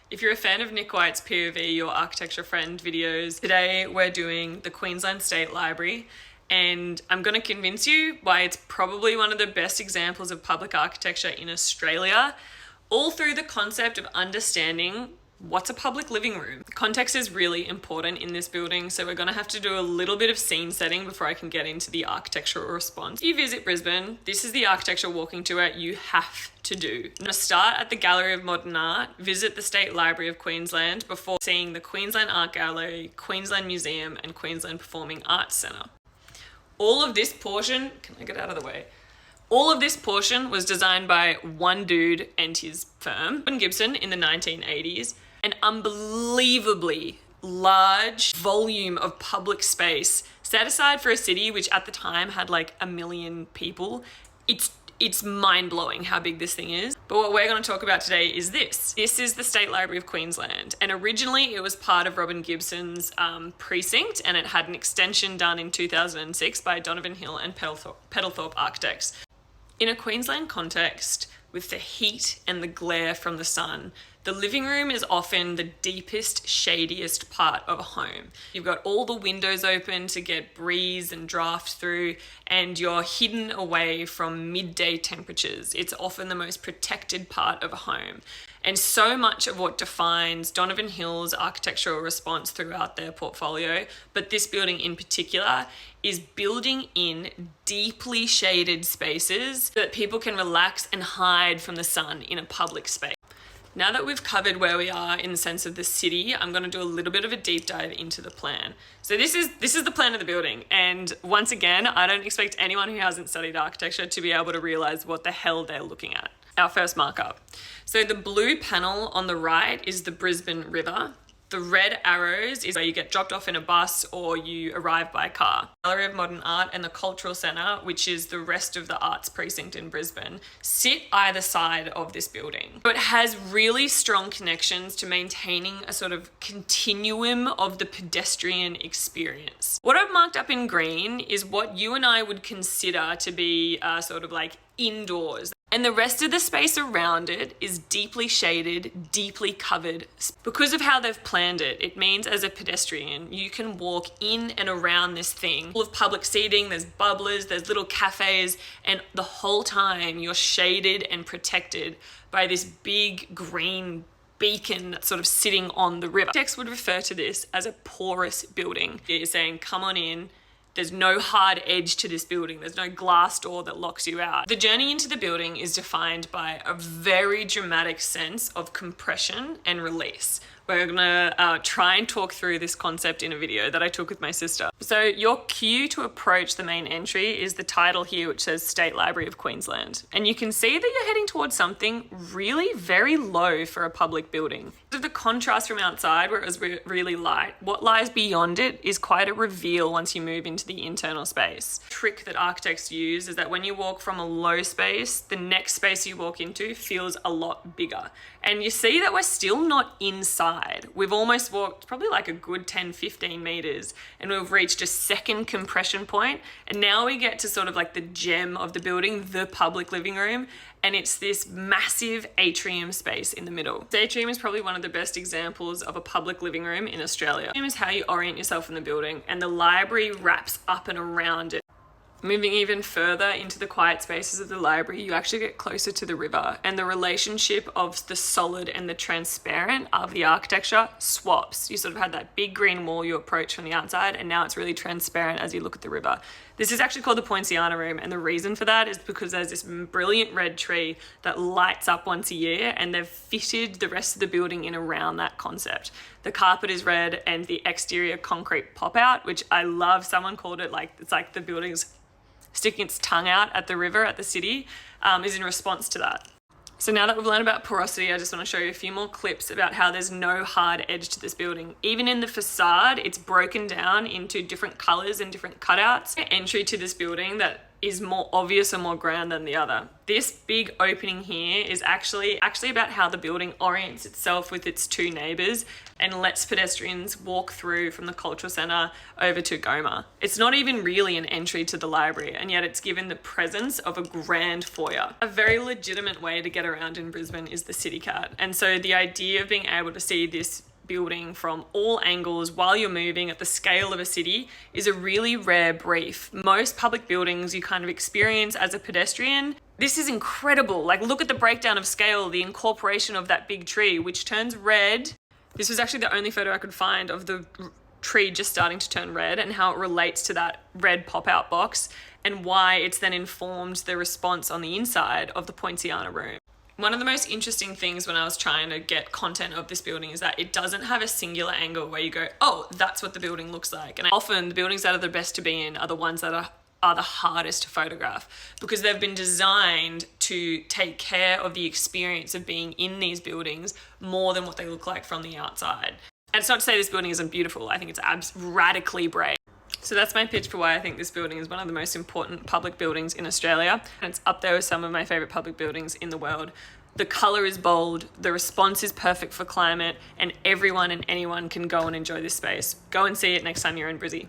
If you're a fan of Nick White's POV or Architecture Friend videos, today we're doing the Queensland State Library, and I'm going to convince you why it's probably one of the best examples of public architecture in Australia, all through the concept of understanding what's a public living room. Context is really important in this building, so we're going to have to do a little bit of scene setting before I can get into the architectural response. If you visit Brisbane, this is the architecture walking tour you have to do. I'm going to start at the Gallery of Modern Art, visit the State Library of Queensland before seeing the Queensland Art Gallery, Queensland Museum and Queensland Performing Arts Centre. All of this portion, can I get out of the way? All of this portion was designed by one dude and his firm, Robin Gibson, in the 1980s. An unbelievably large volume of public space set aside for a city which at the time had like 1 million people. It's mind-blowing how big this thing is. But what we're going to talk about today is this. This is the State Library of Queensland. And originally it was part of Robin Gibson's precinct, and it had an extension done in 2006 by Donovan Hill and Peddlethorpe Architects. In a Queensland context, with the heat and the glare from the sun, the living room is often the deepest, shadiest part of a home. You've got all the windows open to get breeze and draft through, and you're hidden away from midday temperatures. It's often the most protected part of a home. And so much of what defines Donovan Hill's architectural response throughout their portfolio, but this building in particular, is building in deeply shaded spaces so that people can relax and hide from the sun in a public space. Now that we've covered where we are in the sense of the city, I'm going to do a little bit of a deep dive into the plan. So this is the plan of the building. And once again, I don't expect anyone who hasn't studied architecture to be able to realize what the hell they're looking at. Our first markup. So the blue panel on the right is the Brisbane River. The red arrows is where you get dropped off in a bus or you arrive by car. Gallery of Modern Art and the Cultural Centre, which is the rest of the arts precinct in Brisbane, sit either side of this building. So it has really strong connections to maintaining a sort of continuum of the pedestrian experience. What I've marked up in green is what you and I would consider to be sort of like indoors. And the rest of the space around it is deeply shaded, deeply covered. Because of how they've planned it, it means as a pedestrian, you can walk in and around this thing. Full of public seating, there's bubblers, there's little cafes, and the whole time you're shaded and protected by this big green beacon that's sort of sitting on the river. Architects would refer to this as a porous building. You're saying, come on in. There's no hard edge to this building. There's no glass door that locks you out. The journey into the building is defined by a very dramatic sense of compression and release. We're gonna try and talk through this concept in a video that I took with my sister. So your cue to approach the main entry is the title here, which says State Library of Queensland. And you can see that you're heading towards something really very low for a public building. The contrast from outside, where it was really light, what lies beyond it is quite a reveal once you move into the internal space. The trick that architects use is that when you walk from a low space, the next space you walk into feels a lot bigger. And you see that we're still not inside. We've almost walked probably like a good 10-15 meters, and we've reached a second compression point, and now we get to sort of like the gem of the building, the public living room, and it's this massive atrium space in the middle. The atrium is probably one of the best examples of a public living room in Australia. The atrium is how you orient yourself in the building, and the library wraps up and around it. Moving even further into the quiet spaces of the library, you actually get closer to the river, and the relationship of the solid and the transparent of the architecture swaps. You sort of had that big green wall you approach from the outside, and now it's really transparent as you look at the river. This is actually called the Poinciana Room, and the reason for that is because there's this brilliant red tree that lights up once a year, and they've fitted the rest of the building in around that concept. The carpet is red and the exterior concrete pop out, which I love. Someone called it like, it's like the building's sticking its tongue out at the river at the city, is in response to that. So now that we've learned about porosity, I just want to show you a few more clips about how there's no hard edge to this building. Even in the facade, it's broken down into different colors and different cutouts. The entry to this building that is more obvious or more grand than the other. This big opening here is actually about how the building orients itself with its two neighbours and lets pedestrians walk through from the cultural centre over to Goma. It's not even really an entry to the library, and yet it's given the presence of a grand foyer. A very legitimate way to get around in Brisbane is the City Cat, and so the idea of being able to see this building from all angles while you're moving at the scale of a city is a really rare brief. Most public buildings you kind of experience as a pedestrian. This is incredible. Like, look at the breakdown of scale, the incorporation of that big tree, which turns red. This was actually the only photo I could find of the tree just starting to turn red and how it relates to that red pop-out box and why it's then informed the response on the inside of the Poinciana room. One of the most interesting things when I was trying to get content of this building is that it doesn't have a singular angle where you go, oh, that's what the building looks like. And often the buildings that are the best to be in are the ones that are the hardest to photograph because they've been designed to take care of the experience of being in these buildings more than what they look like from the outside. And it's not to say this building isn't beautiful. I think it's radically brave. So that's my pitch for why I think this building is one of the most important public buildings in Australia. And it's up there with some of my favourite public buildings in the world. The colour is bold, the response is perfect for climate, and everyone and anyone can go and enjoy this space. Go and see it next time you're in Brizzy.